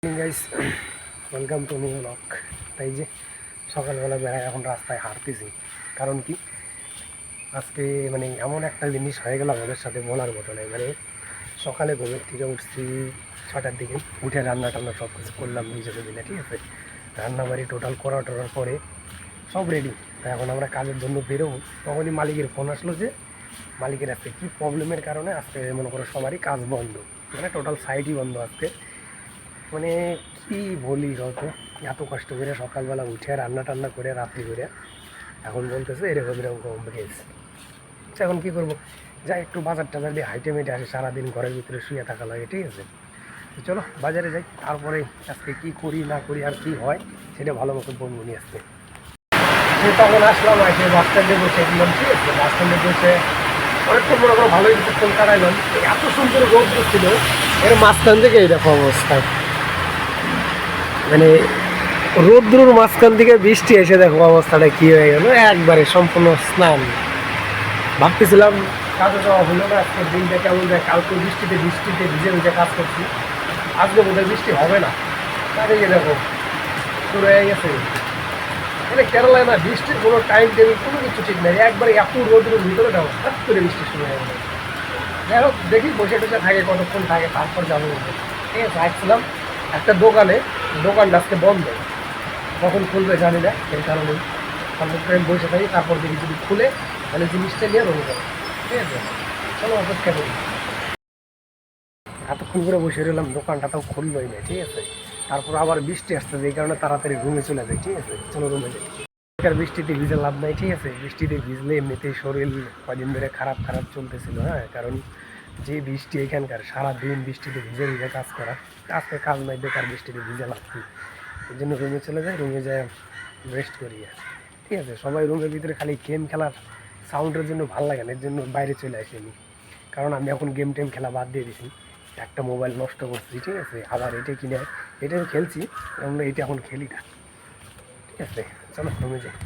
Guys, welcome to new blog. তাই যে সকালবেলা বেড়ায় এখন রাস্তায় হাঁটতেছি। কারণ কি, আজকে এমন একটা জিনিস হয়ে গেল আমাদের সাথে বলার মতো নেই। সকালে ঘুমের থেকে উঠছি 6টার দিকে, উঠে রান্না টান্না সব কিছু করলাম নিজেকে মিলে, ঠিক আছে। রান্না বাড়ি টোটাল করার পরে সব রেডি। তাই এখন আমরা কাজের জন্য বেরোবো। তখনই মালিকের ফোন আসলো যে মালিকের আজকে কী প্রবলেমের কারণে আজকে মনে করো সবারই কাজ বন্ধ, টোটাল সাইটই বন্ধ আজকে। কি বলি কত, এত কষ্ট করে সকালবেলা উঠে রান্না টান্না করে রাত্রি করে এখন বলতেছে এরকম এরকম কম গেছে। এখন কী করবো, যাই একটু বাজার টাজার দিয়ে হাইটে মেটে আসে, সারাদিন ঘরের ভিতরে শুয়ে থাকা লাগে, ঠিক আছে। তো চলো বাজারে যাই, তারপরে আজকে কী করি না করি আর কি হয় সেটা ভালো মতো বলবো নিয়ে আসতে। তখন আসলাম এসে বাস স্ট্যান্ডে বসে দিলাম, ঠিক আছে। বাস স্ট্যান্ডে বসে অনেকক্ষণ মনে করো ভালোই কিছুক্ষণ কাটাইলাম। এত সুন্দর রোদ ছিল, এর মাঝখান থেকে এই দেখো অবস্থায়, রৌদ্রুর মাঝখান থেকে বৃষ্টি এসে দেখো অবস্থাটা কী হয়ে গেল, একবারে সম্পূর্ণ স্নান। ভাবতেছিলাম কাজে যাওয়া হলো না, আজকের দিনটা কেমন যায়। কালকে বৃষ্টিতে ভিজে ভিজে কাজ করছি, আজকে বোধহয় বৃষ্টি হবে না। তাহলে দেখো শুরু হয়ে গেছে। কেরালায় না বৃষ্টির কোনো টাইম টেবিল কোনো কিছু ঠিক নেই, একবারে এত রোদ্রের ভিতরে দেখো হঠাৎ করে বৃষ্টি শুরু হয়ে গেল। যাই হোক, দেখি বসে টসে থাকে কতক্ষণ থাকে, তারপর যাবো। ঠিক আছে, আসছিলাম একটা দোকানে, দোকানটা আজকে বন্ধ, কখন খুলবে জানি না, সেই কারণে আমি বসে থাকি। তারপর দেখি যদি খুলে তাহলে জিনিসটা নিয়ে রয়ে যাবে, ঠিক আছে। চলো অপেক্ষা করি। এতক্ষণ করে বসে রইলাম, দোকানটা তাও খুললোই না, ঠিক আছে। তারপর আবার বৃষ্টি আসতেছে, এই কারণে তাড়াতাড়ি রুমে চলে যায়, ঠিক আছে। চলো রুমে যাই। বৃষ্টিতে ভিজে লাভ নাই, ঠিক আছে। বৃষ্টিতে ভিজলে এমনিতেই শরীর কদিন ধরে খারাপ খারাপ চলতেছিল, হ্যাঁ। কারণ যে বৃষ্টি এখানকার, সারাদিন বৃষ্টিতে ভিজে ভিজে কাজ করা, আজকে কাজ নাই, বেকার বৃষ্টিতে ভিজে লাভ কি। এই জন্য রুমে চলে যায়, রুমে যায় রেস্ট করি, ঠিক আছে। সবাই রুমের ভিতরে খালি গেম খেলার সাউন্ডের জন্য ভালো লাগে না, এর জন্য বাইরে চলে আসি আমি। কারণ আমি এখন গেম টেম খেলা বাদ দিয়ে দিছি, একটা মোবাইল নষ্ট করছি, ঠিক আছে। আবার এটা কিনে এটা খেলছি, আমরা এটা এখন খেলি না, ঠিক আছে। চলো রুমে যাই।